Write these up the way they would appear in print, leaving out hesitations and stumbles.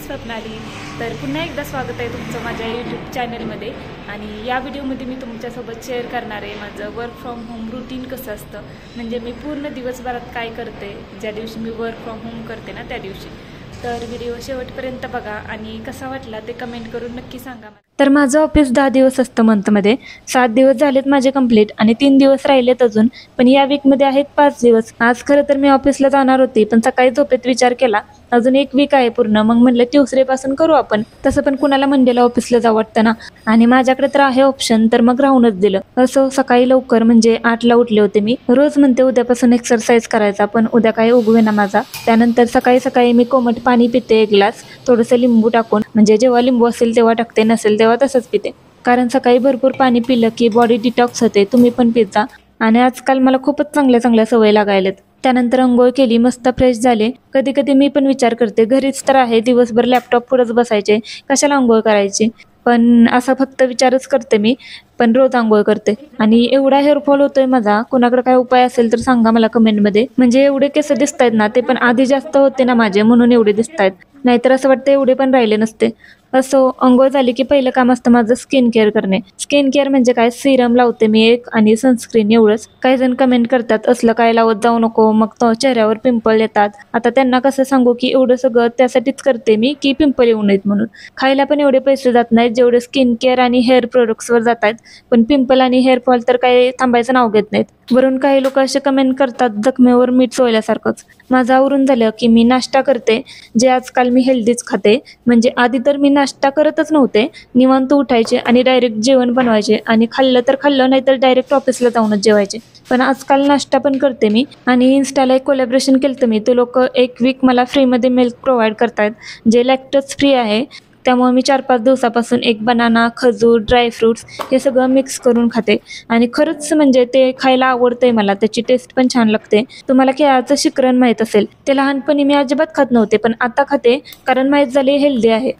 स्वप्नाली। तर पुन्हा एकदा स्वागत आहे तुमचं माझ्या यूट्यूब चॅनलमध्ये। आणि या व्हिडिओमध्ये मी तुमच्यासोबत शेअर करणार आहे माझं वर्क फ्रॉम होम रुटीन कसं असतं, म्हणजे मी पूर्ण दिवसभरात काय करते ज्या दिवशी मी वर्क फ्रॉम होम करते ना त्या दिवशी। तर व्हिडिओ शेवटपर्यंत बघा आणि कसा वाटला ते कमेंट करून नक्की सांगा। तर माझं ऑफिस 10 दिवस असतं मंथमध्ये, 7 दिवस झालेत माझे कंप्लीट आणि 3 दिवस राहिलेत अजून, पण या वीकमध्ये आहेत 5 दिवस। आज खरं तर मी ऑफिसला जाणार होती, पण सकाळी झोपेत विचार केला अजून 1 वीक आहे पूर्ण, मग म्हणलं ट्यूसडे पासून करू आपण। तसं पण कुणाला मंडेला ऑफिसला जावं वाटतं ना, आणि माझ्याकडे तर आहे ऑप्शन, तर मग राहूनच दिलं। असं सकाळी लवकर म्हणजे 8ला उठले होते मी। रोज म्हणते उद्यापासून एक्सरसाइज करायचा, पण उद्या काही उगवे ना माझा। त्यानंतर सकाळी सकाळी मी कोमट पाणी पिते 1 ग्लास, थोडंसं लिंबू टाकून, म्हणजे जेव्हा लिंबू असेल तेव्हा टाकते, नसेल तेव्हा तसंच पिते, कारण सकाळी भरपूर पाणी पिलं की बॉडी डिटॉक्स होते। तुम्ही पण पिता, आणि आजकाल मला खूपच चांगल्या चांगल्या सवय लागायलेत। त्यानंतर अंघोळ केली, मस्त फ्रेश झाले। कधी कधी मी पण विचार करते घरीच तर आहे, दिवसभर लॅपटॉप पुढेच बसायचे, कशाला अंघोळ करायची, पण असा फक्त विचारच करते मी, पण रोज आंघोळ करते। आणि एवढा हेअरफॉल होतोय माझा, कोणाकडे काय उपाय असेल तर सांगा मला कमेंटमध्ये। म्हणजे एवढे केस दिसतायत ना, ते पण आधी जास्त होते ना माझे, म्हणून एवढे दिसतायत, नाहीतर असं वाटतं एवढे पण राहिले नसते। असो, अंघोळ झाली की पहिलं काम असतं माझं स्किन केअर करणे। स्किन केअर म्हणजे काय, सिरम लावते मी एक आणि सनस्क्रीन, एवढंच। काही जण कमेंट करतात असलं काय लावत जाऊ नको, मग तो चेहऱ्यावर पिंपल येतात। आता त्यांना कसं सांगू की एवढं सगळं त्यासाठीच करते मी की पिंपल येऊ नयेत म्हणून। खायला पण एवढे पैसे जात नाहीत जेवढे स्किन केअर आणि हेअर प्रोडक्ट्सवर जात आहेत, पण पिंपल आणि हेअर फॉल तर काही थांबायचं नाव घेत नाहीत। वरून काही लोक असे कमेंट करतात जखमेवर मीठ चोळल्यासारखंच। माझं आवरून झालं की मी नाश्ता करते, जे आजकाल मी हेल्दीच खाते। म्हणजे आधी तर मी नाश्ता करतच नव्हते, निवांत उठायचे आणि डायरेक्ट जेवण बनवायचे, आणि खाल्लं तर खाल्लं, नाही तर डायरेक्ट ऑफिसला जाऊनच जेवायचे। पण आजकाल नाश्ता पण करते मी, आणि इन्स्टाला एक कोलॅबरेशन केलं मी, ते लोक 1 वीक मला फ्रीमध्ये मिल्क प्रोव्हाइड करतायत, जे लॅक्टोज फ्री आहे। त्यामुळे मी 4-5 दिवसापासून एक बनाना, खजूर, ड्रायफ्रुट्स हे सगळं मिक्स करून खाते, आणि खरंच म्हणजे ते खायला आवडतंय मला, त्याची टेस्ट पण छान लागते। तुम्हाला केळाचं शिकरण माहीत असेल, ते लहानपणी मी अजिबात खात नव्हते, पण आता खाते कारण माहीत झाले हेल्दी आहे।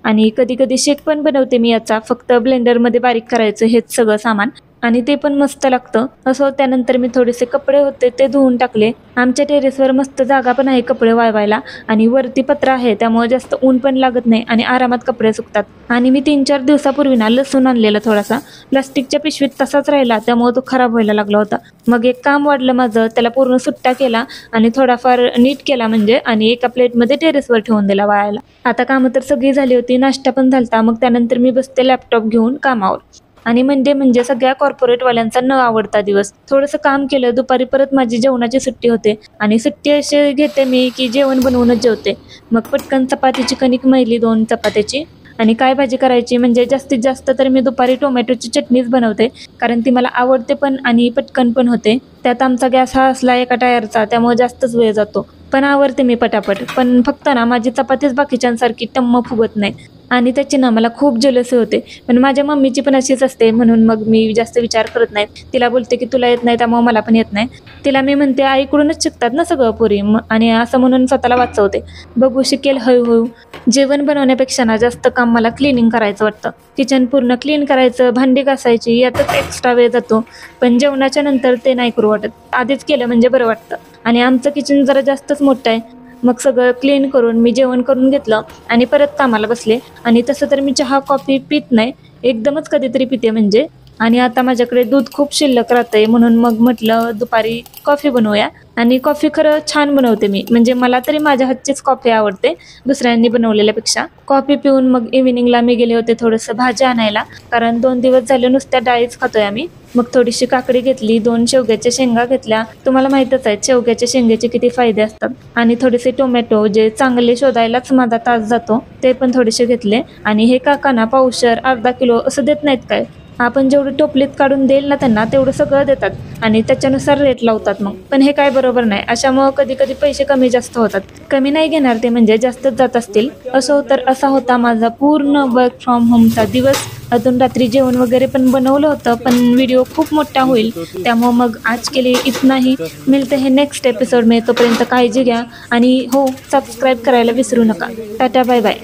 आणि कधी कधी शेक पण बनवते मी याचा, फक्त ब्लेंडरमध्ये बारीक करायचं हेच सगळं सामान, आणि ते पण मस्त लागतं। असं त्यानंतर मी थोडेसे कपडे होते ते धुवून टाकले। आमच्या टेरेसवर मस्त जागा पण आहे कपडे वाळवायला, आणि वरती पत्रा आहे, त्यामुळे जास्त ऊन पण लागत नाही आणि आरामात कपडे सुकतात। आणि मी 3-4 दिवसापूर्वी ना लसूण आणलेला थोडासा, प्लास्टिकच्या पिशवीत तसाच राहिला, त्यामुळे तो खराब व्हायला लागला होता। मग एक काम वाढलं माझं, त्याला पूर्ण सुट्टा केला आणि थोडाफार नीट केला म्हणजे, आणि एका प्लेटमध्ये टेरेसवर ठेवून दिला वाळायला। आता कामं तर सगळी झाली होती, नाश्ता पण झालता, मग त्यानंतर मी बसते लॅपटॉप घेऊन कामावर। आणि म्हणजे सगळ्या कॉर्पोरेटवाल्यांचा न आवडता दिवस। थोडंसं काम केलं, दुपारी परत माझी जेवणाची सुट्टी होते, आणि सुट्टी अशी घेते मी की जेवण बनवूनच जेवते। मग पटकन चपातीची कणिक मळली 2 चपात्याची, आणि काय भाजी करायची म्हणजे जास्तीत जास्त तर मी दुपारी टोमॅटोची चटणीच बनवते, कारण ती मला आवडते पण आणि पटकन पण होते। त्यात आमचा गॅस हा असला एका टायरचा, त्यामुळे जास्तच वेळ जातो, पण आवडते मी पटापट। पण फक्त ना माझी चपातीच बाकीच्यांसारखी टम्म फुगत नाही, आणि त्याची ना मला खूप जलसी होते। पण माझ्या मम्मीची पण अशीच असते, म्हणून मग मी जास्त विचार करत नाही। तिला बोलते की तुला येत नाही त्यामुळे मला पण येत नाही। तिला मी म्हणते आईकडूनच शिकतात ना सगळं पोरी, आणि असं म्हणून स्वतःला वाचवते, बघू शिकेल हळूहळू। जेवण बनवण्यापेक्षा ना जास्त काम मला क्लिनिंग करायचं वाटतं। किचन पूर्ण क्लीन करायचं, भांडी घासायची, यातच एक्स्ट्रा वेळ जातो, पण जेवणाच्या नंतर ते नाही करू वाटत, आधीच केलं म्हणजे बरं वाटतं। आणि आमचं किचन जरा जास्तच मोठं आहे, मग सगळं क्लीन करून मी जेवण करून घेतलं आणि परत कामाला बसले। आणि तसं तर मी चहा कॉफी पित नाही, एकदमच कधीतरी पिते म्हणजे। आणि आता माझ्याकडे दूध खूप शिल्लक राहतंय, म्हणून मग म्हटलं दुपारी कॉफी बनवूया। आणि कॉफी खरं छान बनवते मी, म्हणजे मला तरी माझ्या हातचीच कॉफी आवडते दुसऱ्यांनी बनवलेल्यापेक्षा। कॉफी पिऊन मग इव्हिनिंगला मी गेले होते थोडंसं भाजी आणायला, कारण 2 दिवस झाले नुसत्या डाळीच खातोय आम्ही। मग थोडीशी काकडी घेतली, 2 शेवग्याच्या शेंगा घेतल्या, तुम्हाला माहीतच आहे शेवग्याच्या शेंगेचे किती फायदे असतात। आणि थोडेसे टोमॅटो, जे चांगले शोधायलाच माझा तास जातो, ते पण थोडेसे घेतले। आणि हे काकांना पावशेर, अर्धा किलो असं देत नाहीत काय, आपण जेवढं टोपलीत काढून देईल ना त्यांना तेवढं सगळं देतात, आणि त्याच्यानुसार रेट लावतात मग। पण हे काय बरोबर नाही, अशामुळे कधी कधी पैसे कमी जास्त होतात। कमी नाही घेणार ते, म्हणजे जास्तच जात असतील। असो, तर असा होता माझा पूर्ण वर्क फ्रॉम होमचा दिवस। अजून रात्री जेवण वगैरे पण बनवलं होतं, पण व्हिडिओ खूप मोठा होईल, त्यामुळे मग आज के लिए इतना ही। मिळते हे नेक्स्ट एपिसोड में, तोपर्यंत काळजी घ्या, आणि हो सबस्क्राईब करायला विसरू नका। Tata bye bye.